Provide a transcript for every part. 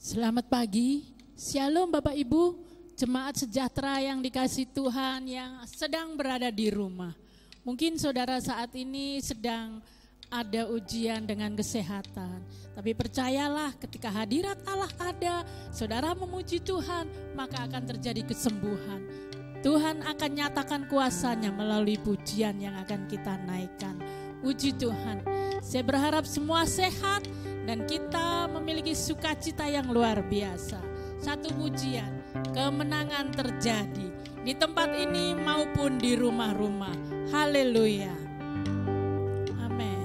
Selamat pagi, Shalom Bapak Ibu, jemaat sejahtera yang dikasih Tuhan yang sedang berada di rumah. Mungkin saudara saat ini sedang ada ujian dengan kesehatan, tapi percayalah ketika hadirat Allah ada, saudara memuji Tuhan, maka akan terjadi kesembuhan. Tuhan akan nyatakan kuasanya melalui pujian yang akan kita naikkan. Puji Tuhan, saya berharap semua sehat dan kita memiliki sukacita yang luar biasa. Satu pujian, kemenangan terjadi di tempat ini maupun di rumah-rumah. Haleluya. Amin.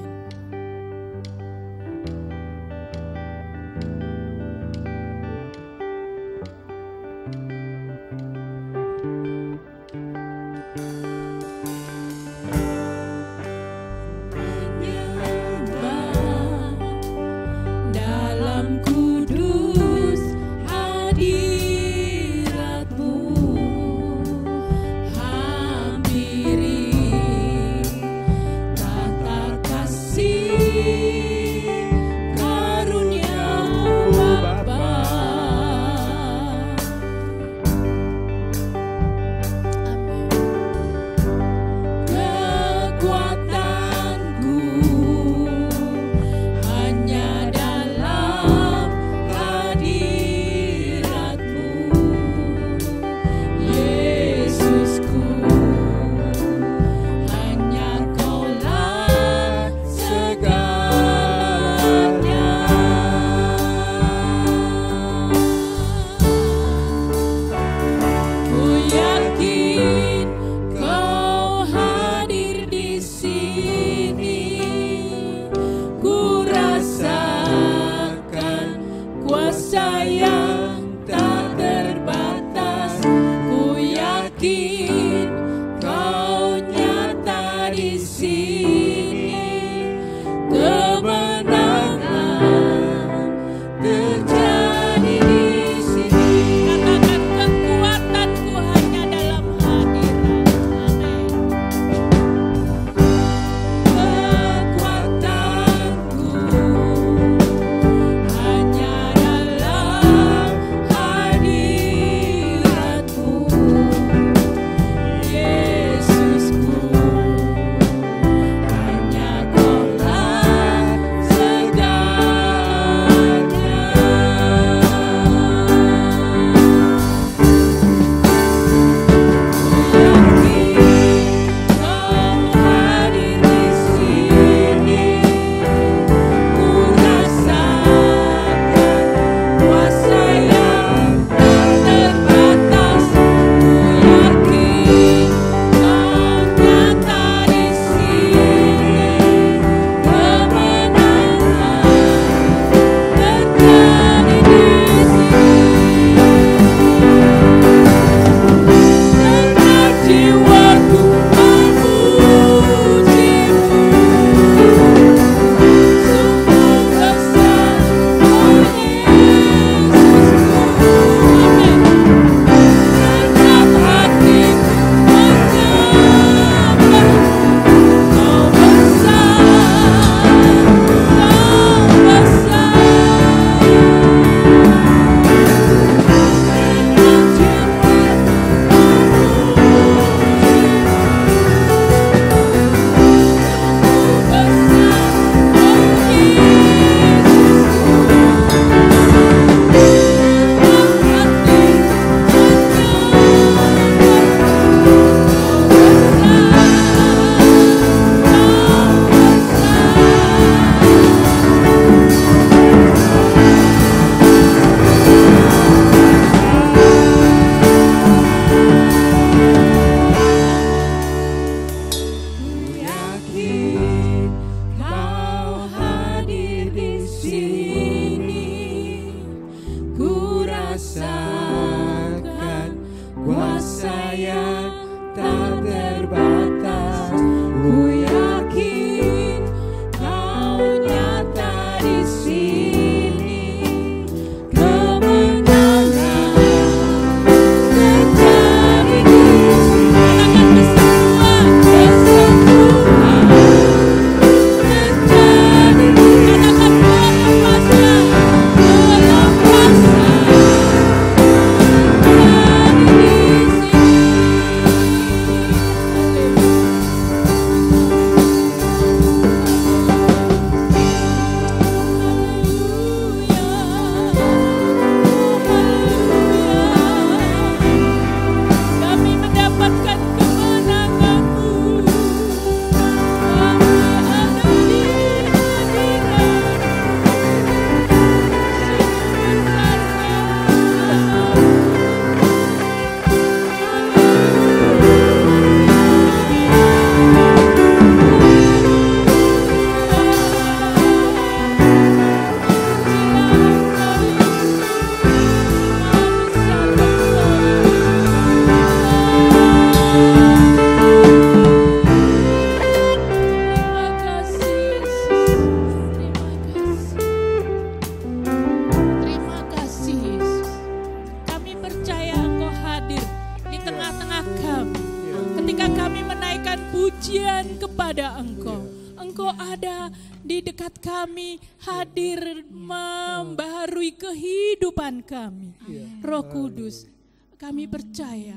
kepada Engkau. Engkau ada di dekat kami, hadir membaharui kehidupan kami. Roh Kudus, kami percaya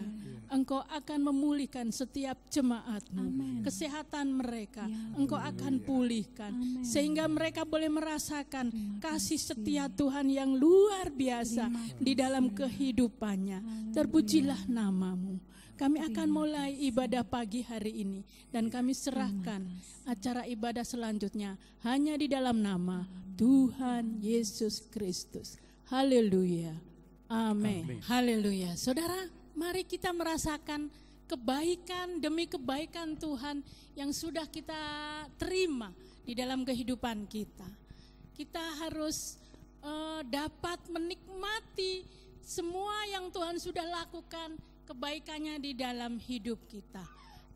Engkau akan memulihkan setiap jemaat-Mu. Kesehatan mereka Engkau akan pulihkan. Sehingga mereka boleh merasakan kasih setia Tuhan yang luar biasa di dalam kehidupannya. Terpujilah nama-Mu. Kami akan mulai ibadah pagi hari ini. Dan kami serahkan acara ibadah selanjutnya hanya di dalam nama Tuhan Yesus Kristus. Haleluya. Amin. Haleluya. Saudara, mari kita merasakan kebaikan demi kebaikan Tuhan yang sudah kita terima di dalam kehidupan kita. Kita harus dapat menikmati semua yang Tuhan sudah lakukan, kebaikannya di dalam hidup kita.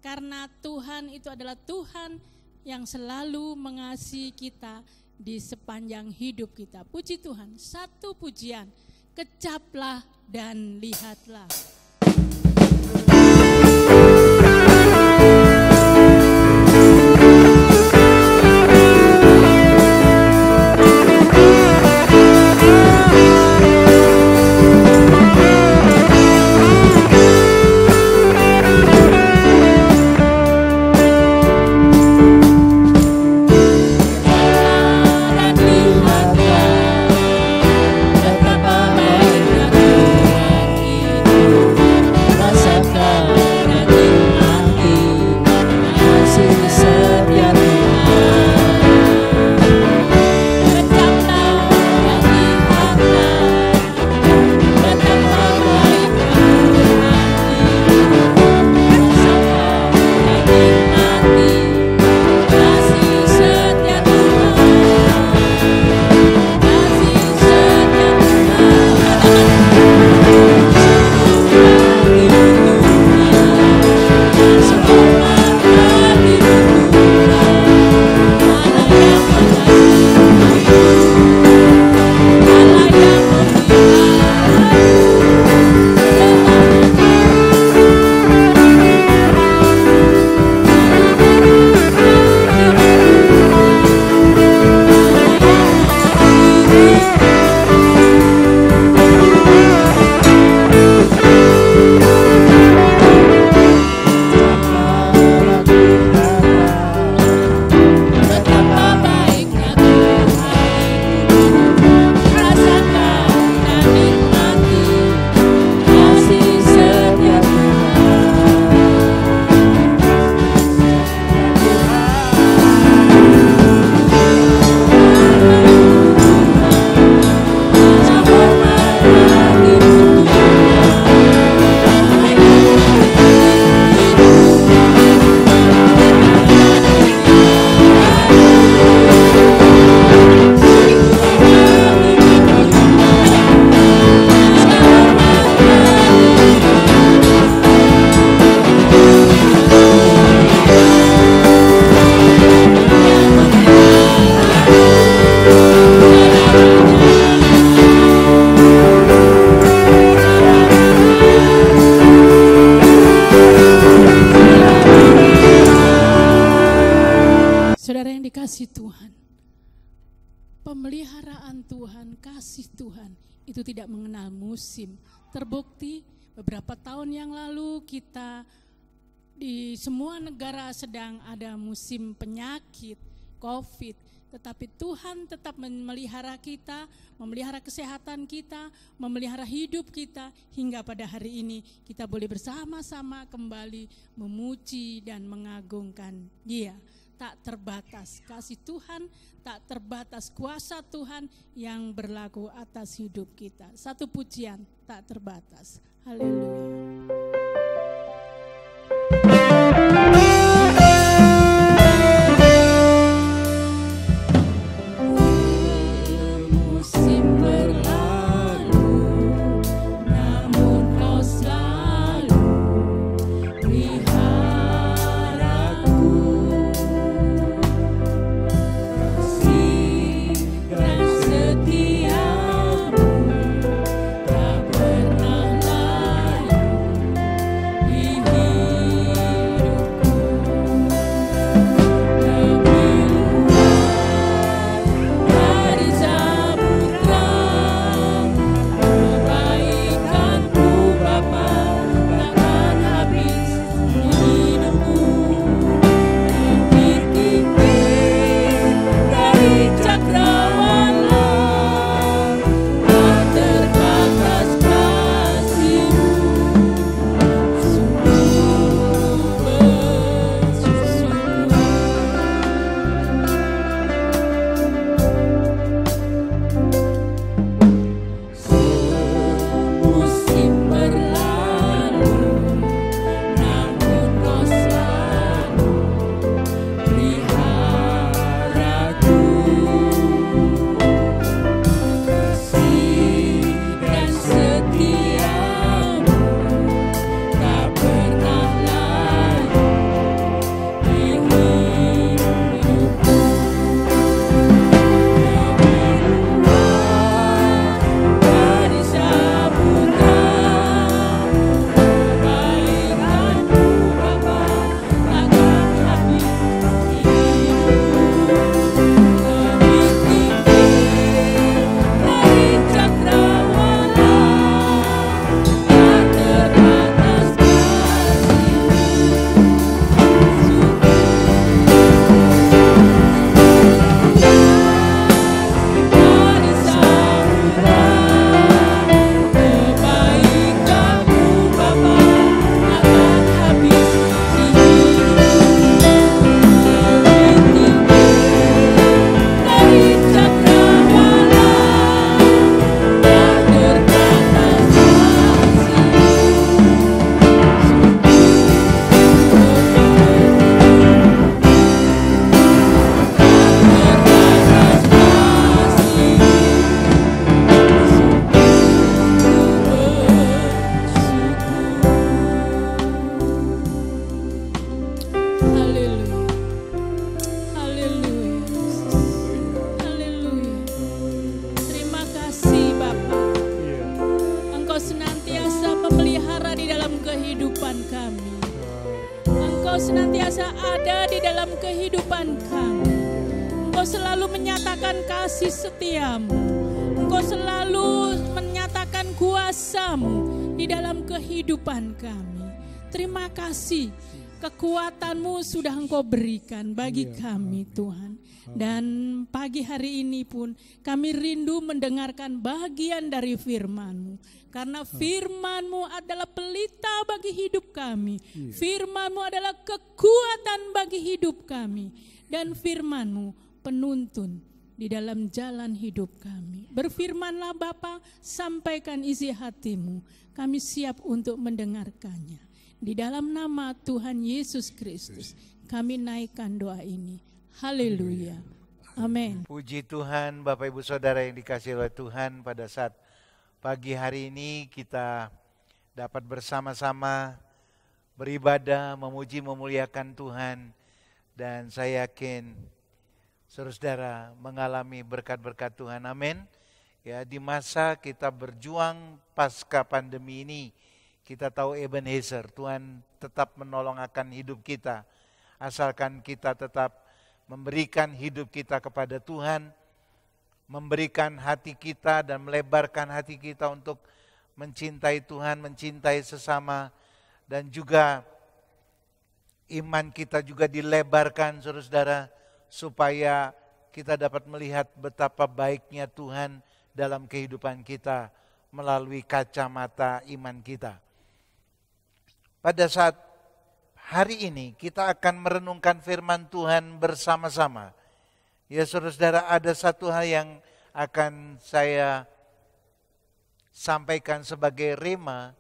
Karena Tuhan itu adalah Tuhan yang selalu mengasihi kita di sepanjang hidup kita. Puji Tuhan, satu pujian, kecaplah dan lihatlah. Pemeliharaan Tuhan, kasih Tuhan itu tidak mengenal musim. Terbukti beberapa tahun yang lalu kita di semua negara sedang ada musim penyakit, COVID. Tetapi Tuhan tetap memelihara kita, memelihara kesehatan kita, memelihara hidup kita. Hingga pada hari ini kita boleh bersama-sama kembali memuji dan mengagungkan Dia. Tak terbatas kasih Tuhan, tak terbatas kuasa Tuhan yang berlaku atas hidup kita. Satu pujian tak terbatas. Haleluya. Setiamu tak pernah layu. Engkau senantiasa ada di dalam kehidupan kami. Engkau selalu menyatakan kasih setiamu. Engkau selalu menyatakan kuasa-Mu di dalam kehidupan kami. Terima kasih, kekuatan-Mu sudah Engkau berikan bagi kami Tuhan. Dan pagi hari ini pun kami rindu mendengarkan bagian dari firman-Mu. Karena firman-Mu adalah pelita bagi hidup kami. Firman-Mu adalah kekuatan bagi hidup kami. Dan firman-Mu penuntun di dalam jalan hidup kami. Berfirmanlah Bapa, sampaikan isi hati-Mu. Kami siap untuk mendengarkannya. Di dalam nama Tuhan Yesus Kristus, kami naikkan doa ini. Haleluya. Amin. Puji Tuhan, Bapak Ibu Saudara yang dikasihi oleh Tuhan, pada saat pagi hari ini kita dapat bersama-sama beribadah, memuji, memuliakan Tuhan. Dan saya yakin saudara mengalami berkat-berkat Tuhan. Amin. Ya, di masa kita berjuang pasca pandemi ini, kita tahu Ebenezer, Tuhan tetap menolong akan hidup kita. Asalkan kita tetap memberikan hidup kita kepada Tuhan, memberikan hati kita dan melebarkan hati kita untuk mencintai Tuhan, mencintai sesama, dan juga iman kita juga dilebarkan, saudara-saudara, supaya kita dapat melihat betapa baiknya Tuhan dalam kehidupan kita melalui kacamata iman kita. Pada saat hari ini kita akan merenungkan firman Tuhan bersama-sama. Ya saudara-saudara, ada satu hal yang akan saya sampaikan sebagai rema,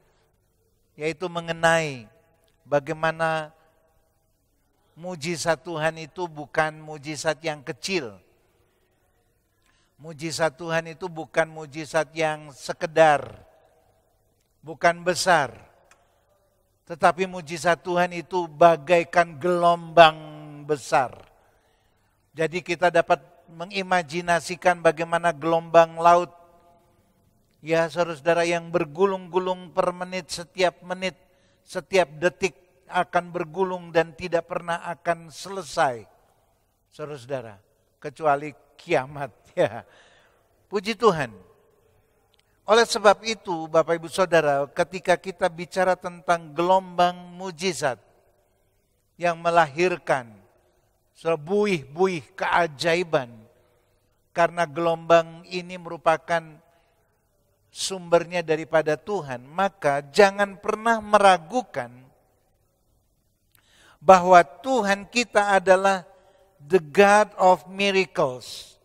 yaitu mengenai bagaimana mujizat Tuhan itu bukan mujizat yang kecil. Mujizat Tuhan itu bukan mujizat yang sekedar, bukan besar. Tetapi mujizat Tuhan itu bagaikan gelombang besar. Jadi kita dapat mengimajinasikan bagaimana gelombang laut, ya saudara-saudara, yang bergulung-gulung per menit, setiap detik akan bergulung dan tidak pernah akan selesai, saudara-saudara, kecuali kiamat. Ya, puji Tuhan. Oleh sebab itu, Bapak Ibu Saudara, ketika kita bicara tentang gelombang mujizat yang melahirkan sebuih-buih keajaiban, karena gelombang ini merupakan sumbernya daripada Tuhan, maka jangan pernah meragukan bahwa Tuhan kita adalah the God of miracles.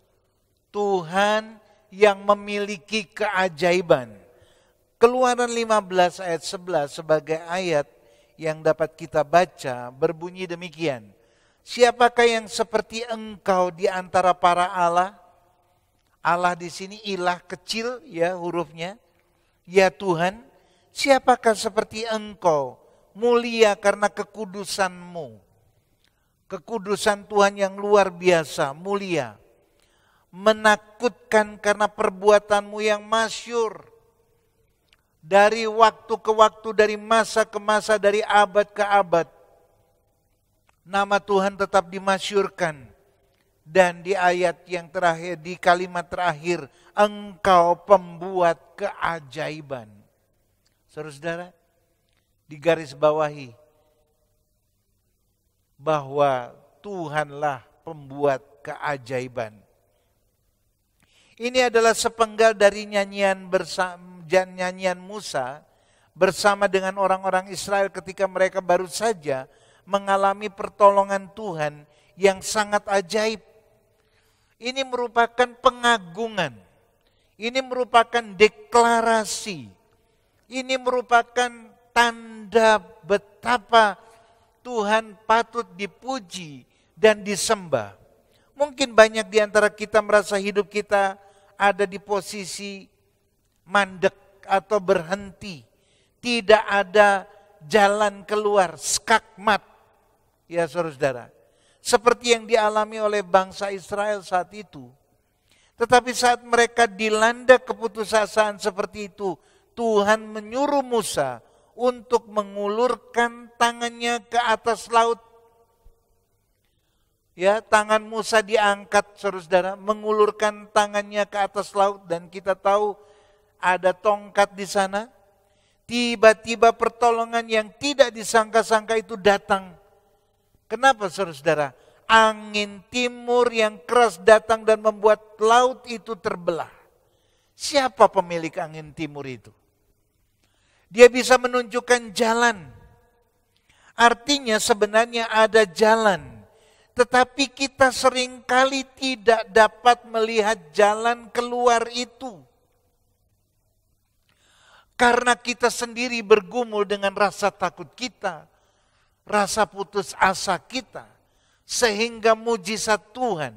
Tuhan yang memiliki keajaiban. Keluaran 15 ayat 11 sebagai ayat yang dapat kita baca berbunyi demikian. Siapakah yang seperti engkau di antara para Allah? Allah di sini ilah kecil ya hurufnya. Ya Tuhan, siapakah seperti engkau? Mulia karena kekudusan-Mu. Kekudusan Tuhan yang luar biasa, mulia. Menakutkan karena perbuatan-Mu yang masyhur. Dari waktu ke waktu, dari masa ke masa, dari abad ke abad. Nama Tuhan tetap dimasyhurkan. Dan di ayat yang terakhir, di kalimat terakhir, Engkau pembuat keajaiban. Saudara-saudara, digaris bawahi bahwa Tuhanlah pembuat keajaiban. Ini adalah sepenggal dari nyanyian Musa bersama dengan orang-orang Israel ketika mereka baru saja mengalami pertolongan Tuhan yang sangat ajaib. Ini merupakan pengagungan. Ini merupakan deklarasi. Ini merupakan tanda betapa Tuhan patut dipuji dan disembah. Mungkin banyak di antara kita merasa hidup kita ada di posisi mandek atau berhenti. Tidak ada jalan keluar, skakmat. Ya saudara-saudara. Seperti yang dialami oleh bangsa Israel saat itu. Tetapi saat mereka dilanda keputusasaan seperti itu, Tuhan menyuruh Musa untuk mengulurkan tangannya ke atas laut. Ya, tangan Musa diangkat, saudara-saudara, mengulurkan tangannya ke atas laut, dan kita tahu ada tongkat di sana. Tiba-tiba pertolongan yang tidak disangka-sangka itu datang. Kenapa, saudara-saudara? Angin timur yang keras datang dan membuat laut itu terbelah. Siapa pemilik angin timur itu? Dia bisa menunjukkan jalan. Artinya sebenarnya ada jalan. Tetapi kita seringkali tidak dapat melihat jalan keluar itu. Karena kita sendiri bergumul dengan rasa takut kita, rasa putus asa kita, sehingga mujizat Tuhan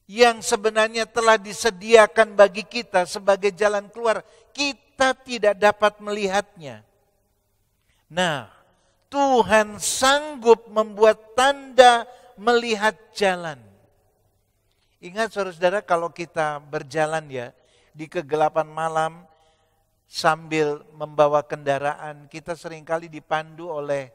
yang sebenarnya telah disediakan bagi kita sebagai jalan keluar, kita tidak dapat melihatnya. Nah, Tuhan sanggup membuat tanda melihat jalan. Ingat saudara-saudara, kalau kita berjalan ya di kegelapan malam sambil membawa kendaraan, kita seringkali dipandu oleh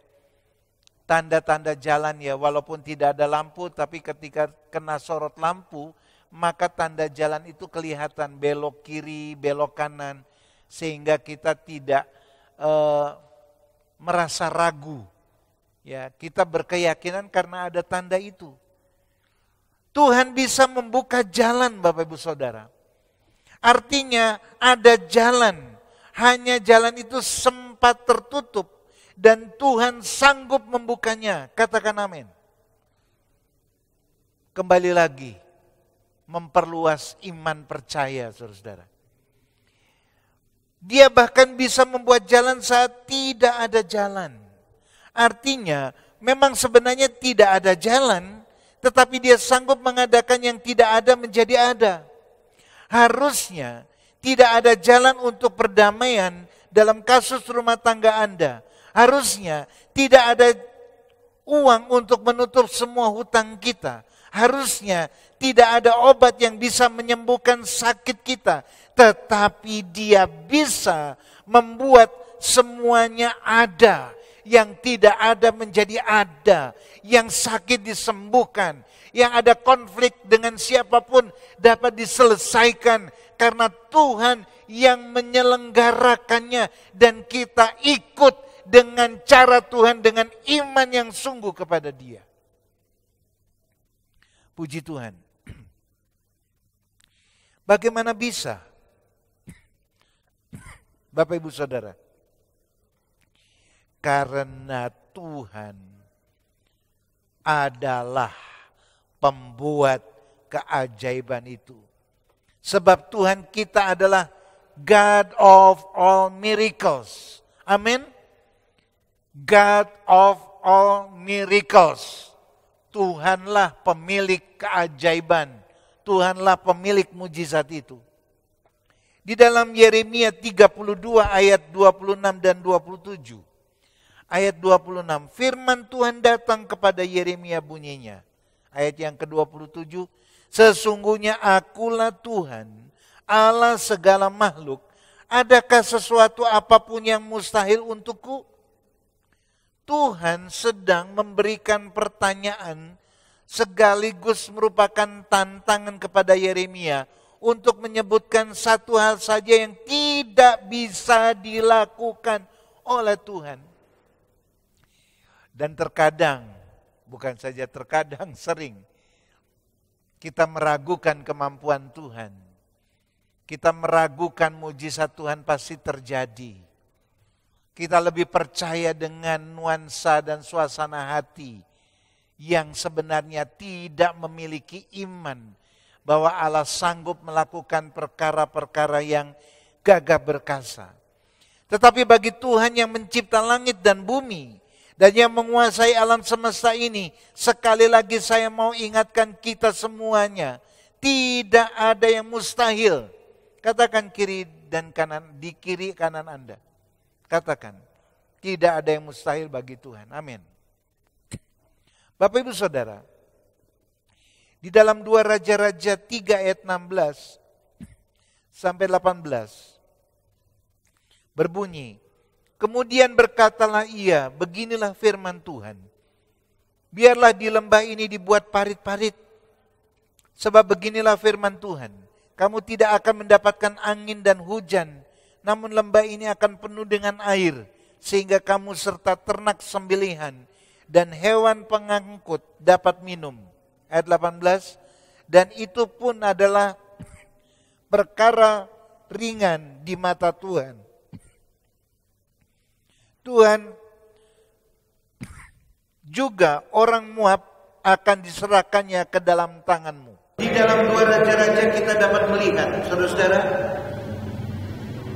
tanda-tanda jalan ya, walaupun tidak ada lampu, tapi ketika kena sorot lampu, maka tanda jalan itu kelihatan, belok kiri, belok kanan, sehingga kita tidak merasa ragu. Ya, kita berkeyakinan karena ada tanda itu. Tuhan bisa membuka jalan, Bapak Ibu Saudara. Artinya ada jalan, hanya jalan itu sempat tertutup dan Tuhan sanggup membukanya. Katakan amin. Kembali lagi, memperluas iman percaya, saudara-saudara. Dia bahkan bisa membuat jalan saat tidak ada jalan. Artinya, memang sebenarnya tidak ada jalan, tetapi dia sanggup mengadakan yang tidak ada menjadi ada. Harusnya tidak ada jalan untuk perdamaian dalam kasus rumah tangga Anda. Harusnya tidak ada uang untuk menutup semua hutang kita. Harusnya tidak ada obat yang bisa menyembuhkan sakit kita. Tetapi dia bisa membuat semuanya ada. Yang tidak ada menjadi ada. Yang sakit disembuhkan. Yang ada konflik dengan siapapun dapat diselesaikan. Karena Tuhan yang menyelenggarakannya. Dan kita ikut dengan cara Tuhan, dengan iman yang sungguh kepada Dia. Puji Tuhan. Bagaimana bisa? Bapak Ibu Saudara. Karena Tuhan adalah pembuat keajaiban itu. Sebab Tuhan kita adalah God of all miracles. Amin. God of all miracles. Tuhanlah pemilik keajaiban. Tuhanlah pemilik mujizat itu. Di dalam Yeremia 32 ayat 26 dan 27. Ayat 26, firman Tuhan datang kepada Yeremia bunyinya. Ayat yang ke-27, sesungguhnya akulah Tuhan, Allah segala makhluk. Adakah sesuatu apapun yang mustahil untukku? Tuhan sedang memberikan pertanyaan sekaligus merupakan tantangan kepada Yeremia untuk menyebutkan satu hal saja yang tidak bisa dilakukan oleh Tuhan. Dan terkadang, bukan saja terkadang, sering kita meragukan kemampuan Tuhan. Kita meragukan mujizat Tuhan pasti terjadi. Kita lebih percaya dengan nuansa dan suasana hati yang sebenarnya tidak memiliki iman bahwa Allah sanggup melakukan perkara-perkara yang gagah perkasa. Tetapi bagi Tuhan yang mencipta langit dan bumi dan yang menguasai alam semesta ini, sekali lagi saya mau ingatkan kita semuanya, tidak ada yang mustahil. Katakan kiri dan kanan, di kiri kanan Anda. Katakan, tidak ada yang mustahil bagi Tuhan. Amin. Bapak Ibu Saudara, di dalam 2 Raja-Raja 3 ayat 16 sampai 18 berbunyi, Kemudian berkatalah ia, beginilah firman Tuhan. Biarlah di lembah ini dibuat parit-parit. Sebab beginilah firman Tuhan. Kamu tidak akan mendapatkan angin dan hujan. Namun lembah ini akan penuh dengan air. Sehingga kamu serta ternak sembelihan dan hewan pengangkut dapat minum. Ayat 18. Dan itu pun adalah perkara ringan di mata Tuhan. Tuhan juga orang Moab akan diserahkannya ke dalam tanganmu. Di dalam 2 Raja-Raja kita dapat melihat, saudara-saudara,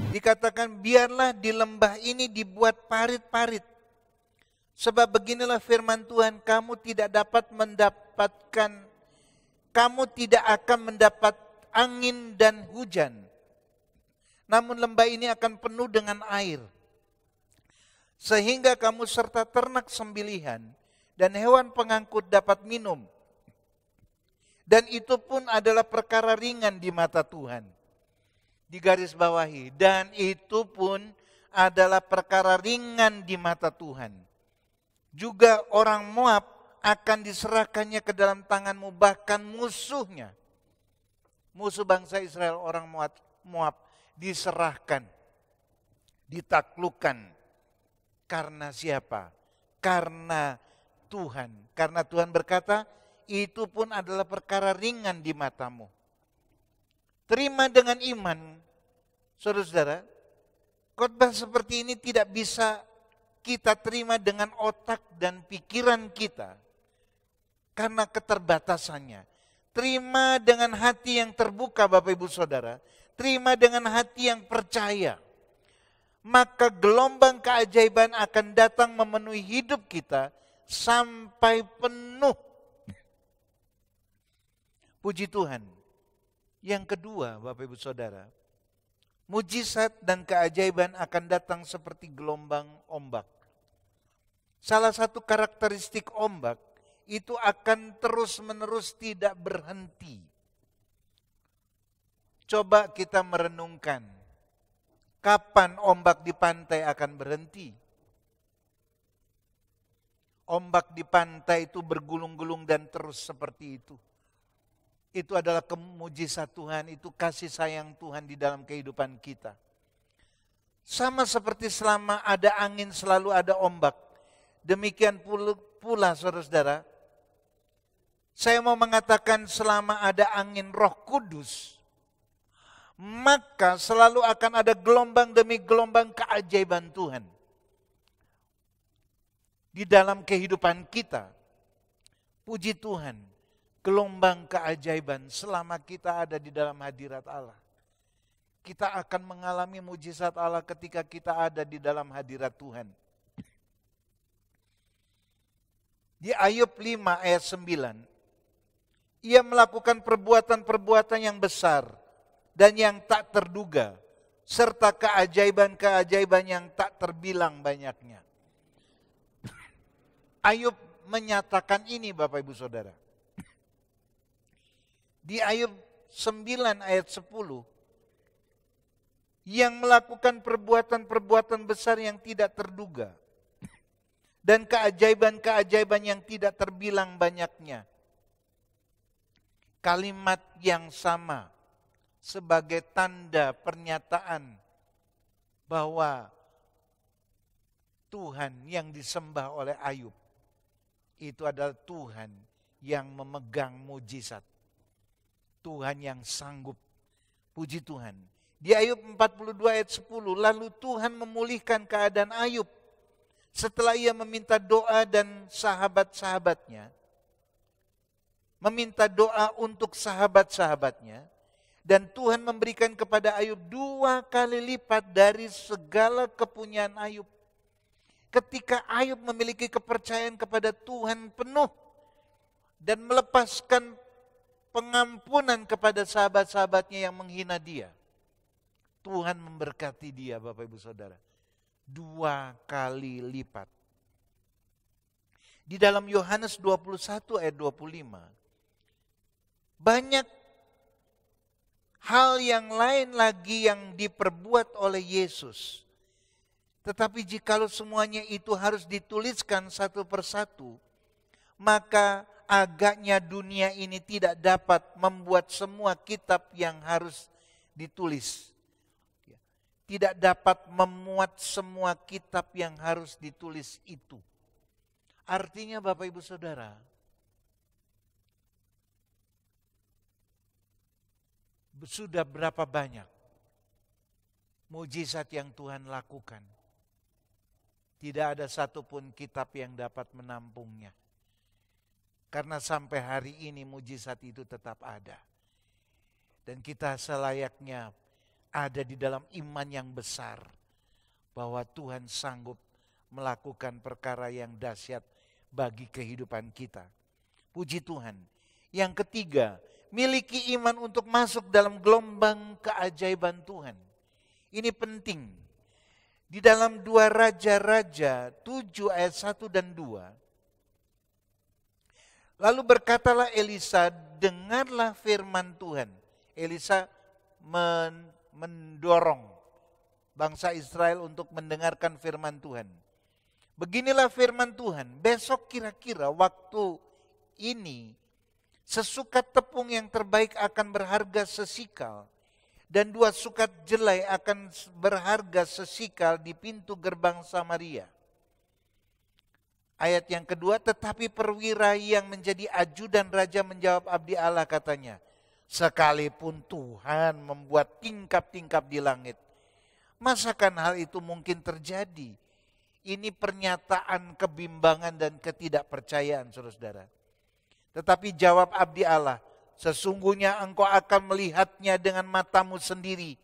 dikatakan biarlah di lembah ini dibuat parit-parit. Sebab beginilah firman Tuhan, kamu tidak akan mendapat angin dan hujan. Namun lembah ini akan penuh dengan air. Sehingga kamu serta ternak sembelihan dan hewan pengangkut dapat minum. Dan itu pun adalah perkara ringan di mata Tuhan. Digaris bawahi, dan itu pun adalah perkara ringan di mata Tuhan. Juga orang Moab akan diserahkannya ke dalam tanganmu, bahkan musuhnya. Musuh bangsa Israel, orang Moab diserahkan, ditaklukkan. Karena siapa? Karena Tuhan. Karena Tuhan berkata, itu pun adalah perkara ringan di matamu. Terima dengan iman, saudara-saudara. Khotbah seperti ini tidak bisa kita terima dengan otak dan pikiran kita. Karena keterbatasannya. Terima dengan hati yang terbuka, Bapak Ibu Saudara. Terima dengan hati yang percaya. Maka gelombang keajaiban akan datang memenuhi hidup kita sampai penuh. Puji Tuhan. Yang kedua, Bapak Ibu Saudara, mujizat dan keajaiban akan datang seperti gelombang ombak. Salah satu karakteristik ombak itu akan terus-menerus tidak berhenti. Coba kita merenungkan, kapan ombak di pantai akan berhenti? Ombak di pantai itu bergulung-gulung dan terus seperti itu. Itu adalah kemujizat Tuhan, itu kasih sayang Tuhan di dalam kehidupan kita. Sama seperti selama ada angin selalu ada ombak. Demikian pula saudara-saudara, saya mau mengatakan selama ada angin Roh Kudus, maka selalu akan ada gelombang demi gelombang keajaiban Tuhan. Di dalam kehidupan kita, puji Tuhan, gelombang keajaiban selama kita ada di dalam hadirat Allah. Kita akan mengalami mujizat Allah ketika kita ada di dalam hadirat Tuhan. Di Ayub 5 ayat 9, ia melakukan perbuatan-perbuatan yang besar dan yang tak terduga, serta keajaiban-keajaiban yang tak terbilang banyaknya. Ayub menyatakan ini, Bapak Ibu Saudara. Di Ayub 9 ayat 10, yang melakukan perbuatan-perbuatan besar yang tidak terduga, dan keajaiban-keajaiban yang tidak terbilang banyaknya. Kalimat yang sama sebagai tanda pernyataan bahwa Tuhan yang disembah oleh Ayub itu adalah Tuhan yang memegang mujizat. Tuhan yang sanggup. Puji Tuhan. Di Ayub 42 ayat 10, lalu Tuhan memulihkan keadaan Ayub setelah ia meminta doa dan sahabat-sahabatnya. Meminta doa untuk sahabat-sahabatnya. Dan Tuhan memberikan kepada Ayub 2 kali lipat dari segala kepunyaan Ayub. Ketika Ayub memiliki kepercayaan kepada Tuhan penuh. Dan melepaskan pengampunan kepada sahabat-sahabatnya yang menghina dia. Tuhan memberkati dia, Bapak Ibu Saudara. 2 kali lipat. Di dalam Yohanes 21 ayat 25. Banyak hal yang lain lagi yang diperbuat oleh Yesus. Tetapi jikalau semuanya itu harus dituliskan satu persatu, maka agaknya dunia ini tidak dapat membuat semua kitab yang harus ditulis. Tidak dapat memuat semua kitab yang harus ditulis itu. Artinya Bapak Ibu Saudara, sudah berapa banyak mujizat yang Tuhan lakukan. Tidak ada satupun kitab yang dapat menampungnya. Karena sampai hari ini mujizat itu tetap ada. Dan kita selayaknya ada di dalam iman yang besar. Bahwa Tuhan sanggup melakukan perkara yang dahsyat bagi kehidupan kita. Puji Tuhan. Yang ketiga, miliki iman untuk masuk dalam gelombang keajaiban Tuhan. Ini penting. Di dalam 2 Raja-Raja 7 ayat 1 dan 2. Lalu berkatalah Elisa, dengarlah firman Tuhan. Elisa mendorong bangsa Israel untuk mendengarkan firman Tuhan. Beginilah firman Tuhan, besok kira-kira waktu ini sesukat tepung yang terbaik akan berharga sesikal. Dan 2 sukat jelai akan berharga sesikal di pintu gerbang Samaria. Ayat yang kedua, tetapi perwira yang menjadi ajudan raja menjawab abdi Allah katanya, sekalipun Tuhan membuat tingkap-tingkap di langit, masakan hal itu mungkin terjadi? Ini pernyataan kebimbangan dan ketidakpercayaan, saudara-saudara. Tetapi jawab abdi Allah, sesungguhnya engkau akan melihatnya dengan matamu sendiri,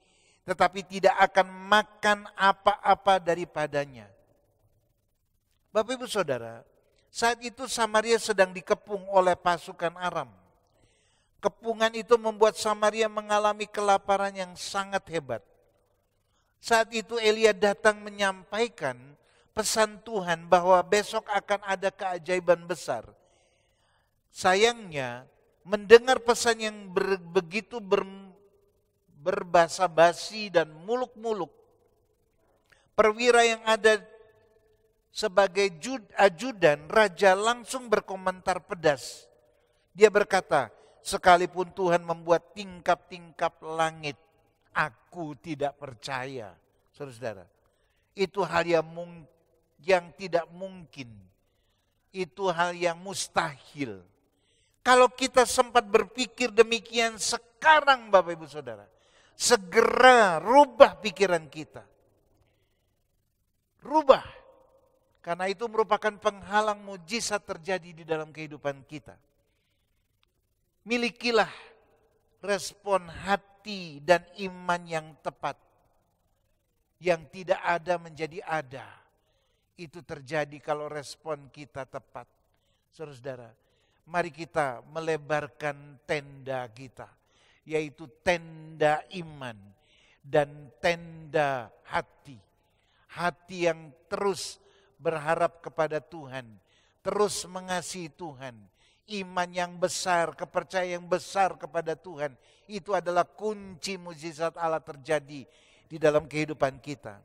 tetapi tidak akan makan apa-apa daripadanya. Bapak Ibu Saudara, saat itu Samaria sedang dikepung oleh pasukan Aram. Kepungan itu membuat Samaria mengalami kelaparan yang sangat hebat. Saat itu Elia datang menyampaikan pesan Tuhan bahwa besok akan ada keajaiban besar. Sayangnya, mendengar pesan yang begitu berbasa-basi dan muluk-muluk, perwira yang ada sebagai ajudan raja langsung berkomentar pedas. Dia berkata, sekalipun Tuhan membuat tingkap-tingkap langit, aku tidak percaya. Saudara-saudara, itu hal yang tidak mungkin. Itu hal yang mustahil. Kalau kita sempat berpikir demikian sekarang Bapak Ibu Saudara, segera rubah pikiran kita. Rubah. Karena itu merupakan penghalang mujizat terjadi di dalam kehidupan kita. Milikilah respon hati dan iman yang tepat. Yang tidak ada menjadi ada. Itu terjadi kalau respon kita tepat. Saudara-saudara, mari kita melebarkan tenda kita, yaitu tenda iman dan tenda hati. Hati yang terus berharap kepada Tuhan, terus mengasihi Tuhan. Iman yang besar, kepercayaan yang besar kepada Tuhan, itu adalah kunci mujizat Allah terjadi di dalam kehidupan kita.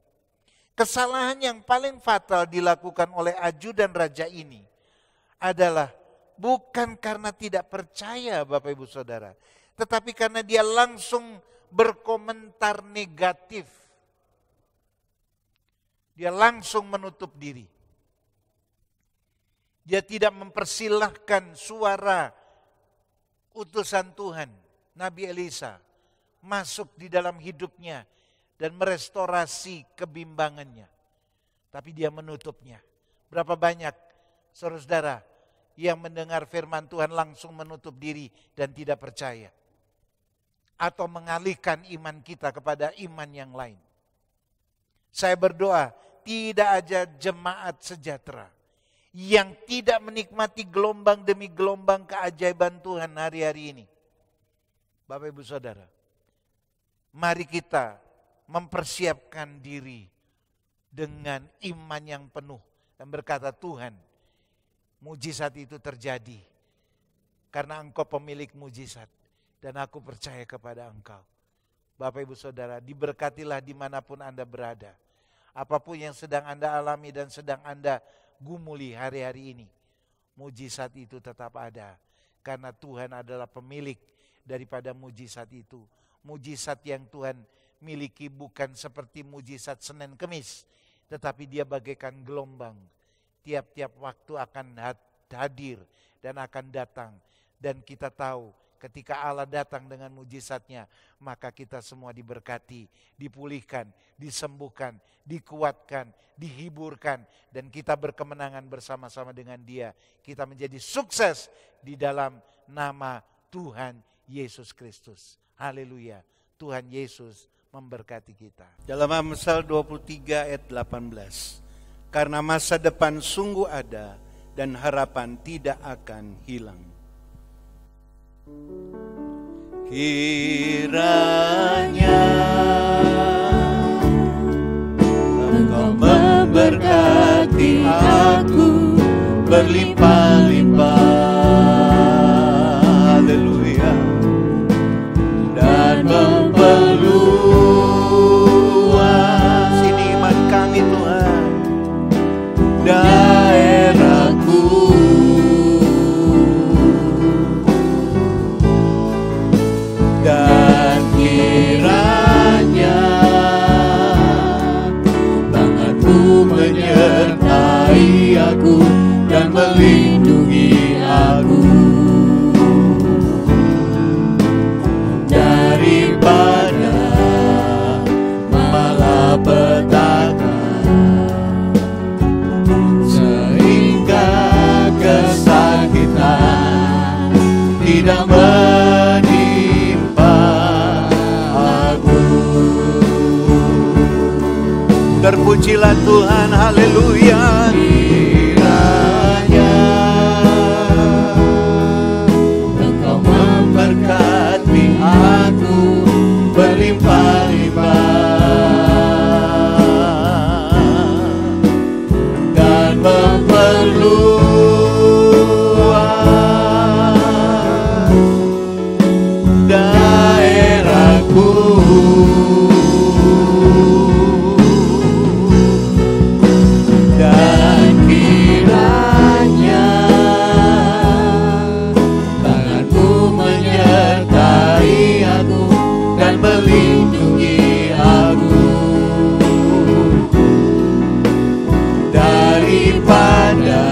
Kesalahan yang paling fatal dilakukan oleh ajudan raja ini adalah bukan karena tidak percaya Bapak Ibu Saudara, tetapi karena dia langsung berkomentar negatif. Dia langsung menutup diri. Dia tidak mempersilahkan suara utusan Tuhan, Nabi Elisa, masuk di dalam hidupnya dan merestorasi kebimbangannya. Tapi dia menutupnya. Berapa banyak saudara-saudara yang mendengar firman Tuhan langsung menutup diri dan tidak percaya. Atau mengalihkan iman kita kepada iman yang lain. Saya berdoa tidak ada jemaat sejahtera yang tidak menikmati gelombang demi gelombang keajaiban Tuhan hari-hari ini. Bapak Ibu Saudara, mari kita mempersiapkan diri dengan iman yang penuh dan berkata, Tuhan, mujizat itu terjadi karena Engkau pemilik mujizat dan aku percaya kepada Engkau. Bapak Ibu Saudara, diberkatilah dimanapun Anda berada. Apapun yang sedang Anda alami dan sedang Anda gumuli hari-hari ini, mujizat itu tetap ada. Karena Tuhan adalah pemilik daripada mujizat itu. Mujizat yang Tuhan miliki bukan seperti mujizat Senin Kemis, tetapi dia bagaikan gelombang. Tiap-tiap waktu akan hadir dan akan datang. Dan kita tahu ketika Allah datang dengan mujizatnya, maka kita semua diberkati, dipulihkan, disembuhkan, dikuatkan, dihiburkan, dan kita berkemenangan bersama-sama dengan Dia. Kita menjadi sukses di dalam nama Tuhan Yesus Kristus. Haleluya. Tuhan Yesus memberkati kita. Dalam Amsal 23 ayat 18. Karena masa depan sungguh ada dan harapan tidak akan hilang. Kiranya Engkau memberkati aku berlimpah-limpah, haleluya, dan memperluas, ini iman kami Tuhan, daerahku. Dan kiranya tanganmu menyertai aku dan melindungi aku daripada malapetaka, sehingga kesakitan tidak terpujilah Tuhan, haleluya. Kiranya Engkau memberkati aku berlimpah-limpah dan memperluas daerahku. Melindungi aku daripada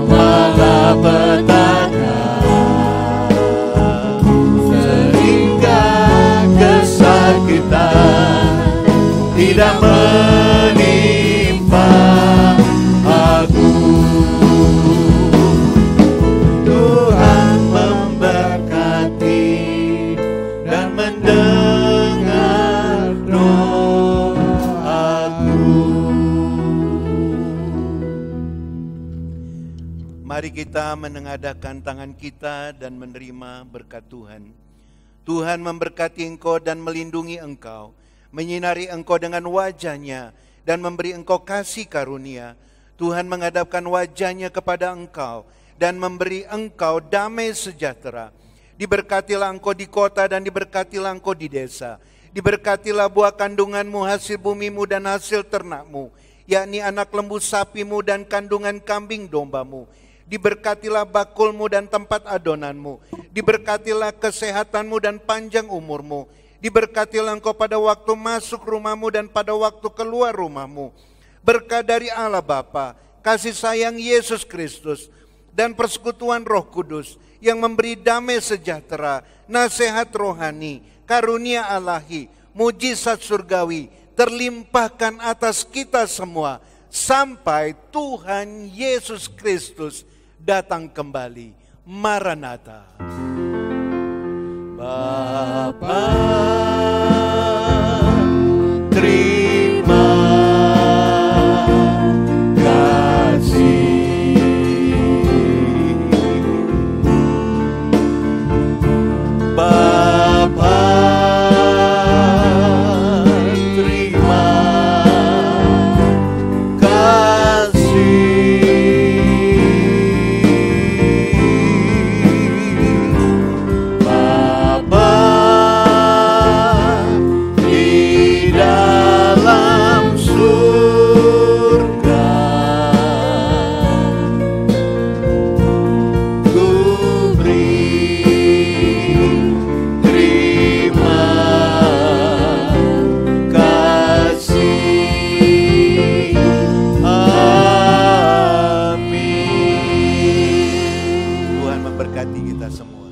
malapetaka, sehingga kesakitan tidak menimpa aku. Tuhan memberkati dan mendengar doaku. Mari kita menengadahkan tangan kita dan menerima berkat Tuhan. Tuhan memberkati engkau dan melindungi engkau, menyinari engkau dengan wajah-Nya dan memberi engkau kasih karunia. Tuhan menghadapkan wajah-Nya kepada engkau dan memberi engkau damai sejahtera. Diberkatilah engkau di kota dan diberkatilah engkau di desa. Diberkatilah buah kandunganmu, hasil bumimu dan hasil ternakmu, yakni anak lembu sapimu dan kandungan kambing dombamu. Diberkatilah bakulmu dan tempat adonanmu. Diberkatilah kesehatanmu dan panjang umurmu. Diberkatilah engkau pada waktu masuk rumahmu dan pada waktu keluar rumahmu. Berkat dari Allah Bapa, kasih sayang Yesus Kristus, dan persekutuan Roh Kudus yang memberi damai sejahtera, nasihat rohani, karunia Ilahi, mujizat surgawi terlimpahkan atas kita semua sampai Tuhan Yesus Kristus datang kembali. Maranatha. Bapa, terima kasih. Bapa, terima kasih. Bapa, di dalam kita semua.